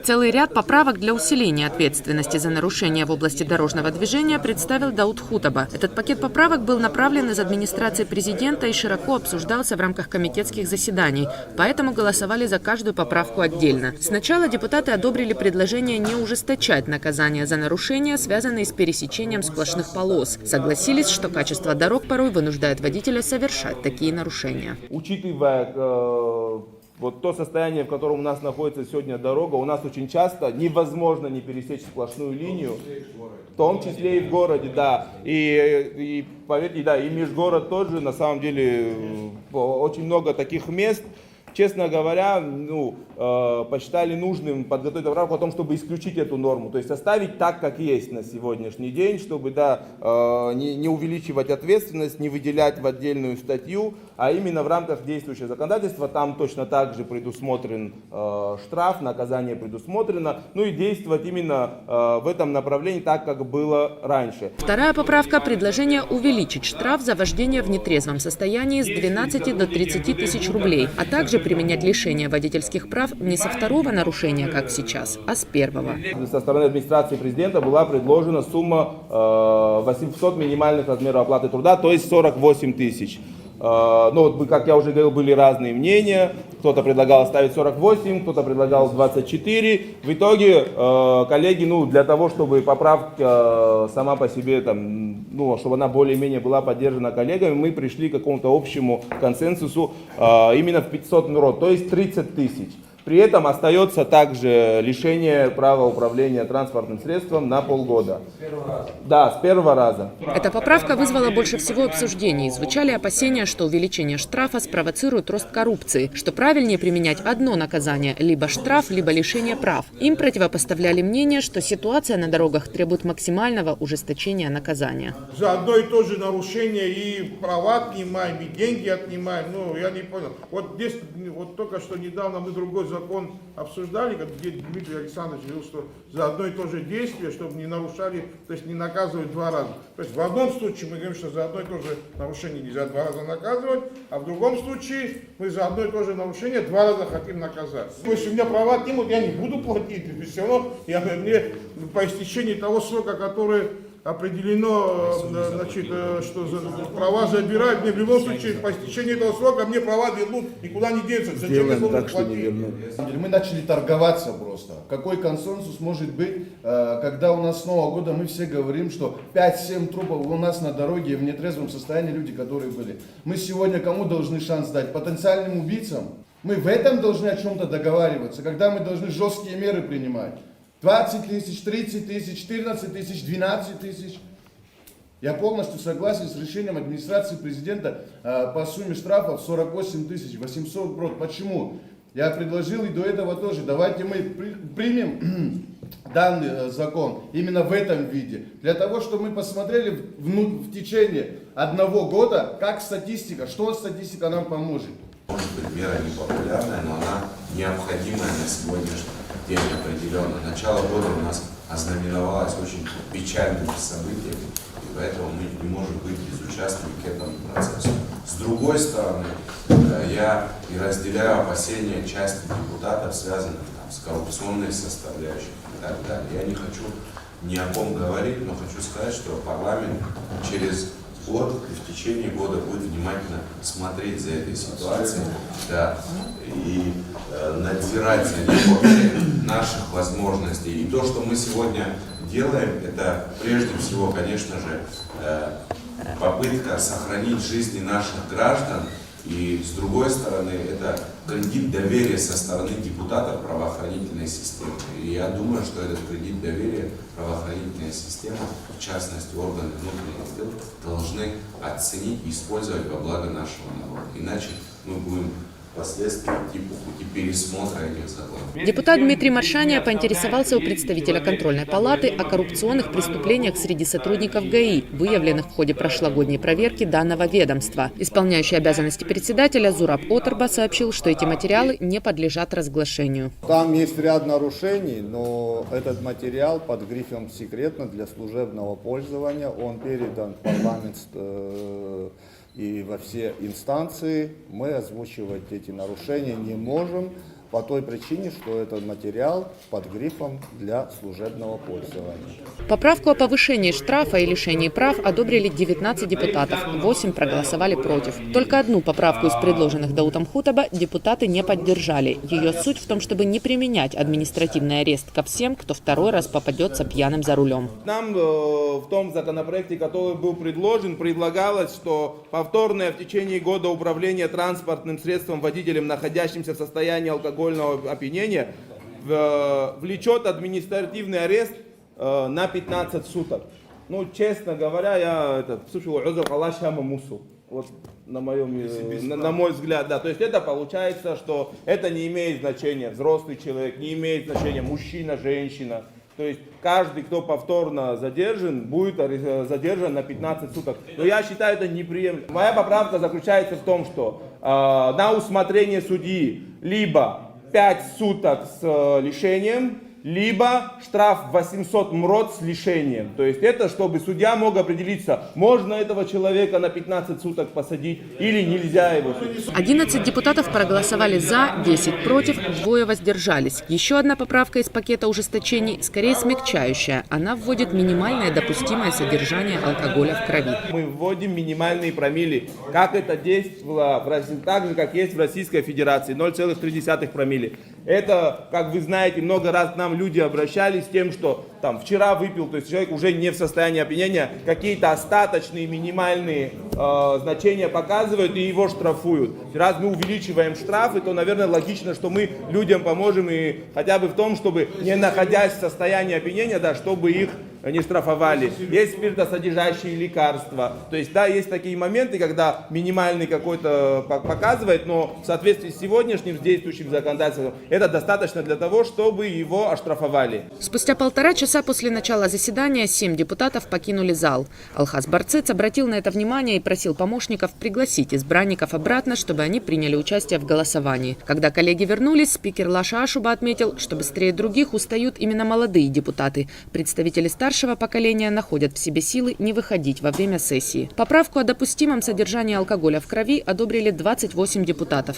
Целый ряд поправок для усиления ответственности за нарушения в области дорожного движения представил Дауд Хутаба. Этот пакет поправок был направлен из администрации президента и широко обсуждался в рамках комитетских заседаний, поэтому голосовали за каждую поправку отдельно. Сначала депутаты одобрили предложение не ужесточать наказания за нарушения, связанные с пересечением сплошных полос. Согласились, что качество дорог порой вынуждает водителя совершать такие нарушения. Учитывая вот то состояние, в котором у нас находится сегодня дорога, у нас очень часто невозможно не пересечь сплошную линию, в том числе и в городе, да. И поверьте, да, и межгород тоже, на самом деле, очень много таких мест. Честно говоря, посчитали нужным подготовить поправку о том, чтобы исключить эту норму, то есть оставить так, как есть на сегодняшний день, чтобы не увеличивать ответственность, не выделять в отдельную статью, а именно в рамках действующего законодательства там точно так же предусмотрен штраф, наказание предусмотрено, и действовать именно в этом направлении так, как было раньше. Вторая поправка – предложение увеличить штраф за вождение в нетрезвом состоянии с 12 до 30 тысяч рублей, а также применять лишение водительских прав не со второго нарушения, как сейчас, а с первого. Со стороны администрации президента была предложена сумма 800 минимальных размеров оплаты труда, то есть 48 тысяч. Как я уже говорил, были разные мнения. Кто-то предлагал оставить 48, кто-то предлагал 24. В итоге коллеги, для того, чтобы поправка сама по себе, чтобы она более-менее была поддержана коллегами, мы пришли к какому-то общему консенсусу именно в 500 народ, то есть 30 тысяч. При этом остается также лишение права управления транспортным средством на полгода. С первого раза? Да, с первого раза. Эта поправка вызвала больше всего обсуждений. Звучали опасения, что увеличение штрафа спровоцирует рост коррупции, что правильнее применять одно наказание – либо штраф, либо лишение прав. Им противопоставляли мнение, что ситуация на дорогах требует максимального ужесточения наказания. За одно и то же нарушение и права отнимаем, и деньги отнимаем. Я не понял. Вот здесь, только что недавно мы другой закон обсуждали, где Дмитрий Александрович говорил, что за одно и то же действие, чтобы не нарушали, то есть не наказывать два раза. То есть в одном случае мы говорим, что за одно и то же нарушение нельзя два раза наказывать, а в другом случае мы за одно и то же нарушение два раза хотим наказать. То есть у меня права отнимут, я не буду платить, все равно мне по истечении того срока, который определено, что права забирают, мне в любом случае по истечении этого срока мне права вернут, никуда не денутся. Зачем я должен платить? Мы начали торговаться просто. Какой консенсус может быть, когда у нас с Нового года мы все говорим, что 5-7 трупов у нас на дороге в нетрезвом состоянии люди, которые были. Мы сегодня кому должны шанс дать? Потенциальным убийцам? Мы в этом должны о чем-то договариваться, когда мы должны жесткие меры принимать. 20 тысяч, 30 тысяч, 14 тысяч, 12 тысяч. Я полностью согласен с решением администрации президента по сумме штрафов 48 800 брод. Почему? Я предложил и до этого тоже. Давайте мы примем данный закон именно в этом виде. Для того, чтобы мы посмотрели в течение одного года, как статистика, что статистика нам поможет. Может быть, мера непопулярная, но она необходимая на сегодняшний день определенно. Начало года у нас ознаменовалось очень печальными событиями, и поэтому мы не можем быть безучастными к этому процессу. С другой стороны, я и разделяю опасения части депутатов, связанных с коррупционной составляющей и так далее. Я не хочу ни о ком говорить, но хочу сказать, что парламент через год и в течение года будет внимательно смотреть за этой ситуацией, и надзирать за ней наших возможностей. И то, что мы сегодня делаем, это прежде всего, конечно же, попытка сохранить жизни наших граждан. И с другой стороны, это кредит доверия со стороны депутатов правоохранительной системы. И я думаю, что этот кредит доверия правоохранительная система, в частности органы внутренних дел, должны оценить и использовать во благо нашего народа. Иначе мы будем впоследствии по пути пересмотра этих законов. Депутат Дмитрий Маршаня поинтересовался у представителя контрольной палаты о коррупционных преступлениях среди сотрудников ГАИ, выявленных в ходе прошлогодней проверки данного ведомства. Исполняющий обязанности председателя Зураб Отарба сообщил, что эти материалы не подлежат разглашению. Там есть ряд нарушений, но этот материал под грифом «секретно» для служебного пользования. Он передан в парламент и во все инстанции. Мы озвучивать эти нарушения не можем. по той причине, что этот материал под грифом для служебного пользования. Поправку о повышении штрафа и лишении прав одобрили 19 депутатов, 8 проголосовали против. Только одну поправку из предложенных Даутом Хутаба депутаты не поддержали. Ее суть в том, чтобы не применять административный арест ко всем, кто второй раз попадется пьяным за рулем. Нам в том законопроекте, который был предложен, предлагалось, что повторное в течение года управление транспортным средством водителем, находящимся в состоянии алкогольного опьянения, влечет административный арест на 15 суток. Ну, честно говоря, я слушал вот на мой взгляд, да. То есть это получается, что это не имеет значения взрослый человек, не имеет значения мужчина, женщина. То есть каждый, кто повторно задержан, будет задержан на 15 суток. Но я считаю это неприемлемо. Моя поправка заключается в том, что на усмотрение судьи либо 5 суток с лишением, либо штраф 800 МРОТ с лишением. То есть это, чтобы судья мог определиться, можно этого человека на 15 суток посадить или нельзя его судить. 11 депутатов проголосовали за, 10 против, 2 воздержались. Еще одна поправка из пакета ужесточений, скорее смягчающая. Она вводит минимальное допустимое содержание алкоголя в крови. Мы вводим минимальные промилле, как это действовало в России, так же, как есть в Российской Федерации, 0,3 промилле. Это, как вы знаете, много раз к нам люди обращались с тем, что там вчера выпил, то есть человек уже не в состоянии опьянения, какие-то остаточные минимальные значения показывают и его штрафуют. Раз мы увеличиваем штрафы, то, наверное, логично, что мы людям поможем и хотя бы в том, чтобы, не находясь в состоянии опьянения, да, чтобы их не штрафовали. Есть спиртосодержащие лекарства. То есть, да, есть такие моменты, когда минимальный какой-то показывает, но в соответствии с сегодняшним действующим законодательством это достаточно для того, чтобы его оштрафовали. Спустя 1,5 часа после начала заседания 7 депутатов покинули зал. Алхаз Барцец обратил на это внимание и просил помощников пригласить избранников обратно, чтобы они приняли участие в голосовании. Когда коллеги вернулись, спикер Лаша Ашуба отметил, что быстрее других устают именно молодые депутаты. Представители старшего поколения находят в себе силы не выходить во время сессии. Поправку о допустимом содержании алкоголя в крови одобрили 28 депутатов.